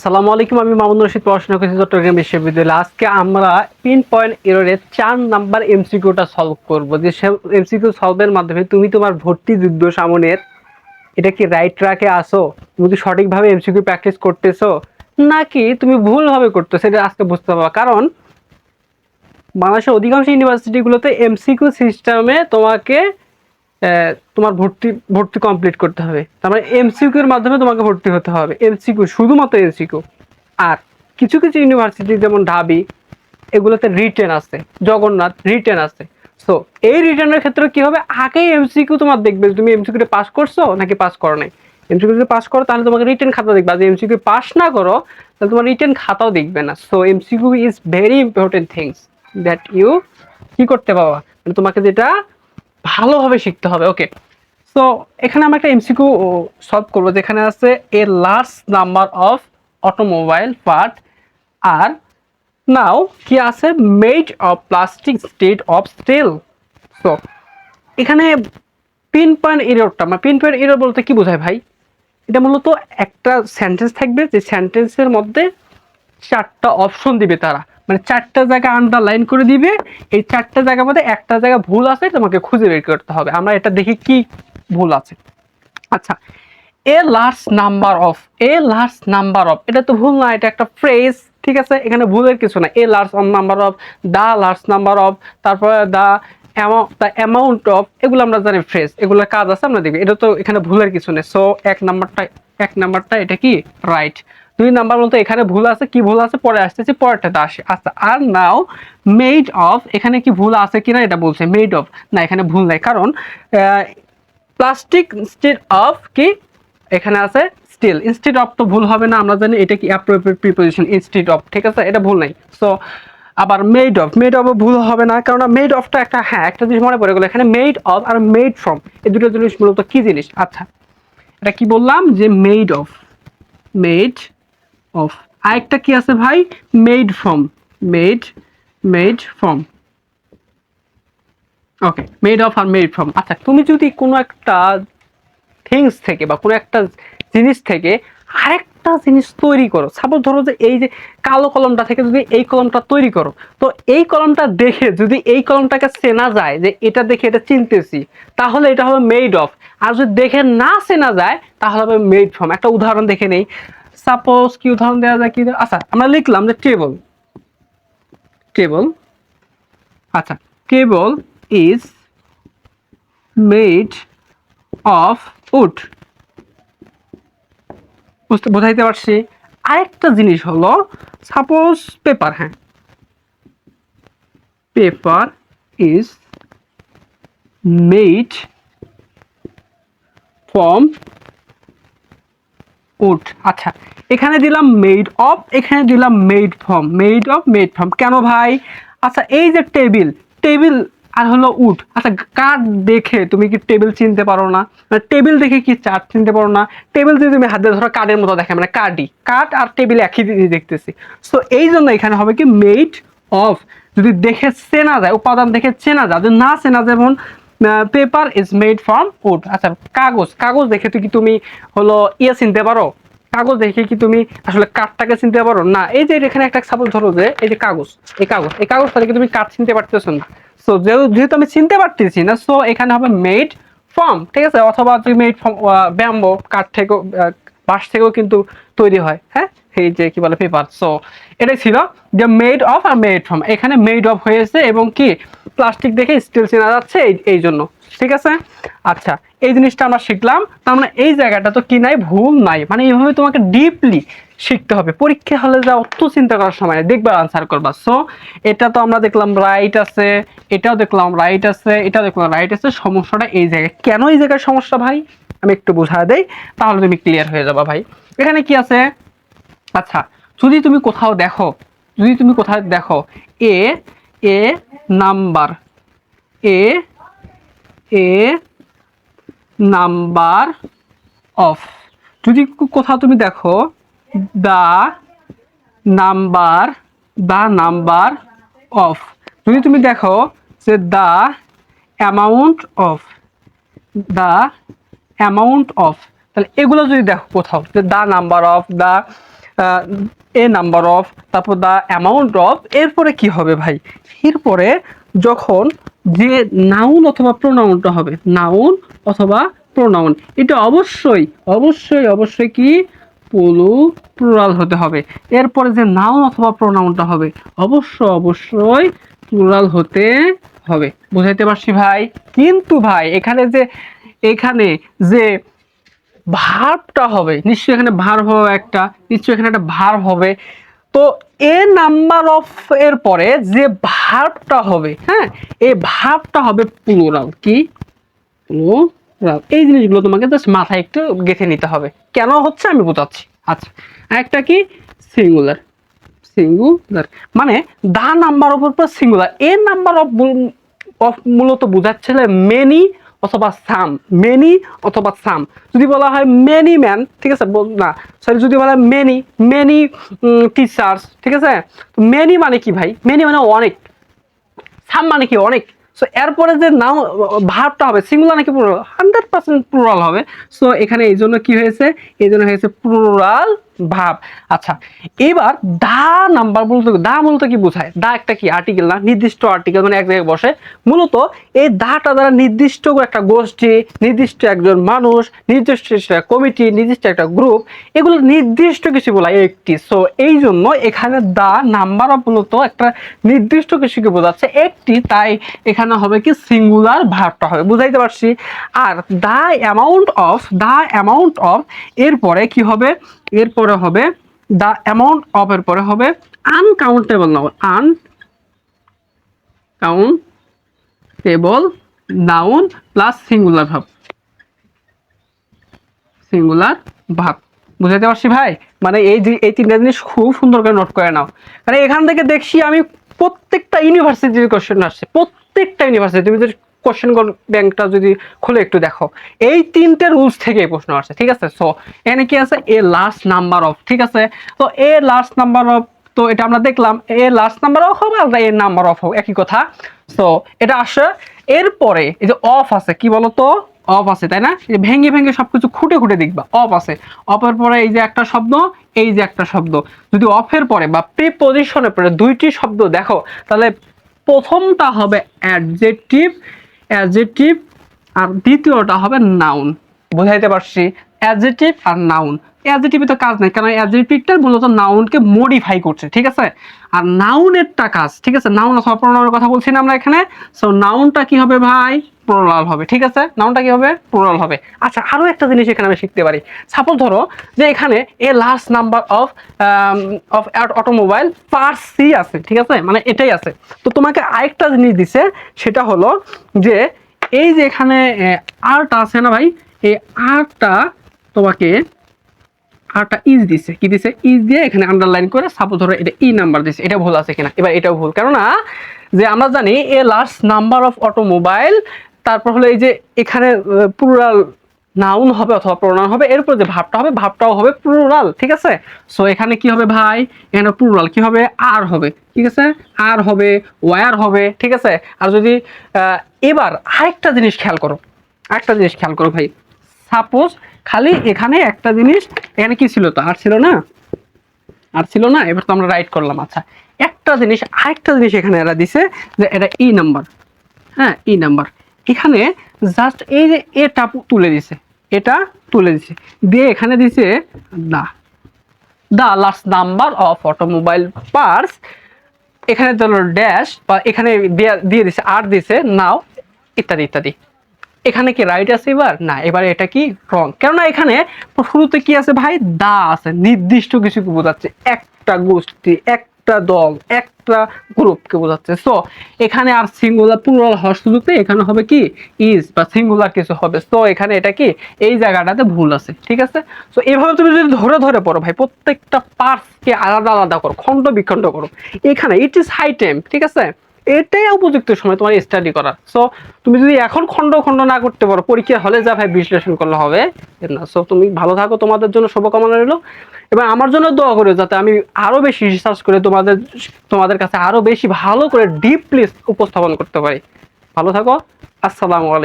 আসসালামু আলাইকুম, আমি মামুন রশিদ, পড়াশোনা করছি চট্টগ্রাম বিশ্ববিদ্যালয়ে। আজকে আমরা পিন পয়েন্ট এররের 4 নাম্বার এমসিকিউটা সলভ করব। যে এমসিকিউ সলভের মাধ্যমে তুমি তোমার ভর্তি যুদ্ধ সামনের এটা কি রাইট ট্র্যাকে আসো, তুমি কি সঠিকভাবে এমসিকিউ প্র্যাকটিস করতেছো নাকি তুমি ভুলভাবে করতেছো, এটা আজকে বুঝতে পারবা। কারণ বাংলাদেশের অধিকাংশ ইউনিভার্সিটিগুলোতে এমসিকিউ সিস্টেমে তোমাকে তোমার ভর্তি ভর্তি কমপ্লিট করতে হবে। তার মানে এমসিকিউর মাধ্যমে তোমাকে ভর্তি হতে হবে, এমসিকিউ, শুধুমাত্র এমসিকিউ। আর কিছু কিছু ইউনিভার্সিটি যেমন ঢাবি, এগুলোতে রিটেন আছে, জগন্নাথ রিটেন আছে। সো এই রিটেনের ক্ষেত্রে কি হবে, আগেই এমসিকিউ তোমার দেখবে তুমি এমসিকিউতে পাস করছো নাকি পাস করো নাই। এমসিকিউ যদি পাস করো তাহলে তোমাকে রিটেন খাতা দেখবে, আর যদি এমসিকিউ পাস না করো তাহলে তোমার রিটেন খাতাও দেখবে না। So MCQ is very important things that you কি করতে পারবা, মানে তোমাকে যেটা ভালোভাবে শিখতে হবে। ওকে, সো এখানে আমরা একটা এমসিকিউ সলভ করবো, যেখানে আছে a large number of automobile part আর নাও কি আছে made of plastic instead of steel. So এখানে পিন পয়েন্ট এররটা, মানে পিন পয়েন্ট এরর বলতে কি বোঝায় ভাই, এটা মূলত একটা সেন্টেন্স থাকবে, যে সেন্টেন্সের মধ্যে 4টা অপশন দিবে তারা, মানে 4টা জায়গা আন্ডারলাইন করে দিবে। এই 4টা জায়গার মধ্যে একটা জায়গা ভুল আছে, তোমাকে খুঁজে বের করতে হবে। আমরা এটা দেখি কি ভুল আছে। আচ্ছা, এ large number of, A large number of, এটা তো ভুল না, এটা একটা ফ্রেজ, ঠিক আছে, এখানে ভুলের কিছু না। A large number of, the large number of, তারপরে দ্য অ্যামাউন্ট অফ, এগুলো আমরা জানি ফ্রেজ, এগুলোর কাজ আছে আমরা দেখি, এটা তো এখানে ভুলের কিছু নেই। সো এক নাম্বারটা এটা কি রাইট। 2 নাম্বার বলতে এখানে ভুল আছে, কি ভুল আছে পরে আসতেছি, পরেরটাতে আসে। আচ্ছা, আর নাও মেড অফ, এখানে কি ভুল আছে কিনা এটা বলছে, মেড অফ না, এখানে ভুল নাই, কারণ প্লাস্টিক ইনস্টেড অফ কি এখানে আছে স্টিল, ইনস্টেড অফ তো ভুল হবে না, আমরা জানি এটা কি অ্যাপ্রোপ্রিয়েট প্রিপোজিশন, ইনস্টেড অফ, ঠিক আছে, এটা ভুল নাই। সো আবার মেড অফ, মেড অফ ভুল হবে না, কারণ মেড অফটা একটা, হ্যাঁ একটা জিনিস মনে পড়ে গেল, এখানে মেড অফ আর মেড ফ্রম এই দুটো জিনিস মূলত কি জিনিস। আচ্ছা, এটা কি বললাম যে মেড অফ, মেড অফ, আরেকটা কি আছে ভাই, made from, made made from. Okay, made of আর মেড ফ্রম। আচ্ছা, তুমি যদি কোনো একটা থিংস থেকে বা কোনো একটা জিনিস থেকে আরেকটা জিনিস তৈরি করো, সাপোজ ধরো যে এই যে কালো কলমটা থেকে যদি এই কলমটা তৈরি করো, তো এই কলমটা দেখে যদি এই কলমটাকে চেনা যায় যে এটা দেখে এটা চিনতেছি, তাহলে এটা হবে মেড অফ। আর যদি দেখে না চেনা যায় তাহলে হবে মেড ফ্রম। একটা উদাহরণ দেখে নেই, সাপোজ কি উদাহরণ দেওয়া যায়, কি আচ্ছা আমরা লিখলাম যে টেবল, টেবল, আচ্ছা table is made of wood, বোঝাইতে পারছি। আরেকটা জিনিস হলো সাপোজ পেপার, হ্যাঁ paper is made from wood. আচ্ছা, এখানে দিলাম মেড অফ, এখানে দিলাম made from, made of made from, কেন ভাই? আচ্ছা, এই যে টেবিল, টেবিল আর হলো উড, আচ্ছা কাঠ দেখে তুমি কি টেবিল চিনতে পারো না? টেবিল দেখে কি চার্ট চিনতে পারো না? টেবিল যদি তুমি হাতে ধরো কাঠের মতো দেখে, মানে কাঠই, কাঠ আর টেবিল একই জিনিস দেখতেছি। সো এই জন্য এখানে হবে কি মেড অফ, যদি দেখে চেনা যায়, উপাদান দেখে চেনা যায়, যদি না চেনা, যেমন paper is made from wood. আচ্ছা, কাগজ, কাগজ দেখে তো কি তুমি হলো ইয়ে চিনতে পারো? কাগজ দেখে কি তুমি আসলে কাঠটাকে চিনতে পারো না? এই যে এখানে একটা সাপোজ ধরো যে এই যে কাগজ, এই কাগজ, এই কাগজটা দেখে তুমি কাঠ চিনতে পারতেছো না। সো যেহেতু আমি চিনতে পারতেছি না, সো এখানে হবে মেড ফ্রম, ঠিক আছে, অথবা তুমি মেড ফ্রম ব্যাম্বো, কাঠ থেকেও বাঁশ থেকেও কিন্তু তৈরি হয়, হ্যাঁ এই যে কি বলে পেপার। সো এটাই ছিল যে মেড অফ আর মেড ফ্রম, এখানে মেড অফ হয়েছে এবং কি প্লাস্টিক দেখে স্টিল চেনা যাচ্ছে এই জন্য, ঠিক আছে। আচ্ছা, এই জিনিসটা আমরা শিখলাম, তার মানে এই জায়গাটা তো কি নাই, ভুল নাই, মানে এইভাবে তোমাকে ডিপলি শিখতে হবে, পরীক্ষা হলে যা অত চিন্তা করার সময় দেখবা আনসার করবা। সো এটা তো আমরা দেখলাম রাইট আছে, এটাও দেখলাম রাইট আছে, এটাও দেখলাম রাইট আছে। সমস্যাটা এই জায়গায়, কেন এই জায়গায় সমস্যা ভাই আমি একটু বুঝা দেই, তাহলে তুমি ক্লিয়ার হয়ে যাবা ভাই। এখানে কি আছে, আচ্ছা যদি তুমি কোথাও দেখো, যদি তুমি কোথাও দেখো a a number, a a number of, যদি কোথাও তুমি দেখো the number, the number of, যদি তুমি দেখো যে the amount of, the amount of, তাহলে এগুলো যদি দেখো কোথাও যে the number of, the a number of, তারপর দ্য অ্যামাউন্ট অফ, এরপরে কি হবে ভাই, এরপরে যখন যে নাউন অথবা প্রোনাউনটা হবে, নাউন অথবা প্রোনাউন, এটা অবশ্যই অবশ্যই অবশ্যই কি প্লুরাল হতে হবে। এরপরে যে নাউন অথবা প্রোনাউনটা হবে অবশ্যই প্লুরাল হতে হবে। বুঝাইতে পারছি ভাই? কিন্তু ভাই এখানে যে ভার্বটা হবে, নিশ্চয়ই এখানে ভার্ব হবে একটা, নিশ্চয়ই এখানে একটা ভার্ব হবে। তো এ নাম্বার অফ এর পরে যে ভার্বটা হবে, হ্যাঁ, এই ভার্বটা হবে প্লুরাল। কি প্লুরাল? এই জিনিসগুলো তোমাকে জাস্ট মাথায় একটু গেঁথে নিতে হবে। কেন হচ্ছে আমি বোঝাচ্ছি। আচ্ছা, একটা কি সিঙ্গুলার, সিঙ্গুলার মানে দা নাম্বার অফ এর পর সিঙ্গুলার। এ নাম্বার অফ মূলত বোঝাচ্ছিল মেনি অথবা সাম, মেনি অথবা সাম। যদি বলা হয় মেনি ম্যান, ঠিক আছে না, সরি, যদি বলা হয় মেনি মেনি টিচার্স, ঠিক আছে, তো মেনি মানে কি ভাই, মেনি মানে অনেক, সাম মানে কি অনেক। সো এরপরে যে নাও ভার্বটা হবে সিঙ্গুলার নাকি প্লুরাল, 100% প্লুরাল হবে। সো এখানে এই জন্য কি হয়েছে, এই জন্য হয়েছে প্লুরাল ভার্ব। আচ্ছা, এবার দা নাম্বার বলতে, দা মূলত কি বোঝায়? দা একটা কি আর্টিকেল না, নির্দিষ্ট আর্টিকেল, মানে এক জায়গায় বসে। মূলত এই দাটা দ্বারা নির্দিষ্ট একটা গোষ্ঠী, নির্দিষ্ট একজন মানুষ, নির্দিষ্ট একটা কমিটি, নির্দিষ্ট একটা গ্রুপ, এগুলো নির্দিষ্ট কিছু বলা একটি। সো এই জন্য এখানে দা নাম্বার অফ মূলত একটা নির্দিষ্ট কিছুকে বোঝাচ্ছে একটি, তাই এখানে হবে কি সিঙ্গুলার ভার্বটা হবে। বুঝাইতে পারছি? আর the amount of, the amount of এরপরে কি হবে, এরপরে হবে দা অ্যামাউন্ট অফ এর পরে হবে uncountable noun, uncountable noun plus singular verb, singular verb. বুঝাইতে পারছি ভাই? মানে এই তিনটা জিনিস খুব সুন্দর করে নোট করে নাও। মানে এখান থেকে দেখছি আমি প্রত্যেকটা ইউনিভার্সিটির কোশ্চেন আসছে, প্রত্যেকটা ইউনিভার্সিটি, তুমি যদি কোশ্চেন ব্যাংকটা যদি খুলে একটু দেখো, এই তিনটে রুলস থেকে প্রশ্ন আসছে, ঠিক আছে। সো এখানে কি আছে, এ লাস্ট নাম্বার অফ, ঠিক আছে। তো এ লাস্ট নাম্বার অফ, তো এটা আমরা দেখলাম এ লাস্ট নাম্বার অফ হবে, আর এ নাম্বার অফ হবে, একই কথা। সো এটা আসে। এরপরে এই যে অফ আছে, কি বলতো, অফ আছে, তাই না? ভেঙে ভেঙে সবকিছু খুঁটে খুঁটে দেখবা, অফ আছে। অফের পরে এই যে একটা শব্দ, এই যে একটা শব্দ, যদি অফের পরে বা প্রিপজিশনের পরে দুইটি শব্দ দেখো, তাহলে প্রথমটা হবে অ্যাডজেক্টিভ, অ্যাডজেক্টিভ, আর দ্বিতীয়টা হবে নাউন। বুঝাইতে পারছি? অ্যাডজেক্টিভ আর নাউন। অ্যাডজেক্টিভে তো কাজ নাই, কারণ অ্যাডজেক্টিভটা মূলত নাউনকে মডিফাই করছে, ঠিক আছে। আর নাউনেরটা কাজ, ঠিক আছে, নাউন অথবা প্রোনাউনের কথা বলছি না আমরা এখানে। সো নাউনটা কি হবে ভাই, প্লুরাল হবে, ঠিক আছে, নাউনটা কি হবে, প্লুরাল হবে। আচ্ছা, আরো একটা জিনিস এখানে আমি শিখতে পারি। সাপোজ ধরো যে এখানে a last number of of automobile parts আছে, ঠিক আছে, মানে এটাই আছে। তো তোমাকে আরেকটা জিনিস দিছে, সেটা হলো যে এই যে এখানে আরটা আছে না ভাই, এই আরটা তোমাকে আরটা ইজ দিছে, কি দিছে, ইজ দিয়ে এখানে আন্ডারলাইন করে সাপোজ ধরো এটা ই নাম্বার দিছে, এটা ভুল আছে কিনা, এবার এটাও ভুল, কেননা যে আমরা জানি এ লাস্ট নাম্বার অফ অটোমোবাইল, তারপর হলো এই যে এখানে প্লুরাল নাউন হবে অথবা প্রোনাউন হবে, এরপর যে ভাবটা হবে, ভাবটাও হবে প্লুরাল, ঠিক আছে। সো এখানে কি হবে ভাই, এখানে প্লুরাল কি হবে, আর হবে, ঠিক আছে, আর হবে, ওয়ার হবে, ঠিক আছে। আর যদি এবার আরেকটা জিনিস খেয়াল করো, আরেকটা জিনিস খেয়াল করো ভাই, সাপোজ খালি এখানে একটা জিনিস, এখানে কি ছিল, তো আর ছিল না, আর ছিল না, এবার তো আমরা রাইট করলাম। আচ্ছা, একটা জিনিস, আরেকটা জিনিস এখানে এরা দিছে যে এটা ই নাম্বার, হ্যাঁ, ই নাম্বার। এখানে জাস্ট এই যে এটা তুলে দিছে, এটা তুলে দিছে, দিয়ে এখানে দিছে the, the last number of automobile parts, এখানে ধরো ড্যাশ, বা এখানে দিয়ে দিছে আর দিছে নাও, ইত্যাদি ইত্যাদি। এখানে কি রাইট আছে এবার, না, এবারে এটা কি রং, কেননা এখানে শুরুতে কি আছে ভাই, দা আছে, নির্দিষ্ট কিছুকে বোঝাচ্ছে, একটা গোষ্ঠী, একটা দল, একটা গ্রুপকে বোঝাচ্ছে। সো এখানে আর সিঙ্গুলার প্লুরাল হওয়ার সুযোগে এখানে হবে কি ইজ বা সিঙ্গুলার কিছু হবে। সো এখানে এটা কি এই জায়গাটাতে ভুল আছে, ঠিক আছে। সো এভাবে তুমি যদি ধরে ধরে পড়ো ভাই, প্রত্যেকটা পার্টসকে আলাদা আলাদা করো, খণ্ড বিখণ্ড করো, এখানে ইট ইজ হাই টাইম, ঠিক আছে, এটাই উপযুক্ত সময় তোমার স্টাডি করার। সো তুমি যদি এখন খণ্ড খণ্ড না করতে পারো, পরীক্ষা হলে যা ভাই বিশ্লেষণ করলে হবে না। সো তুমি ভালো থাকো, তোমাদের জন্য শুভকামনা রইল, এবং আমার জন্য দোয়া করো যাতে আমি আরো বেশি রিসার্চ করে তোমাদের কাছে আরো বেশি ভালো করে ডিপলি উপস্থাপন করতে পারি। ভালো থাকো, আসসালামু আলাইকুম।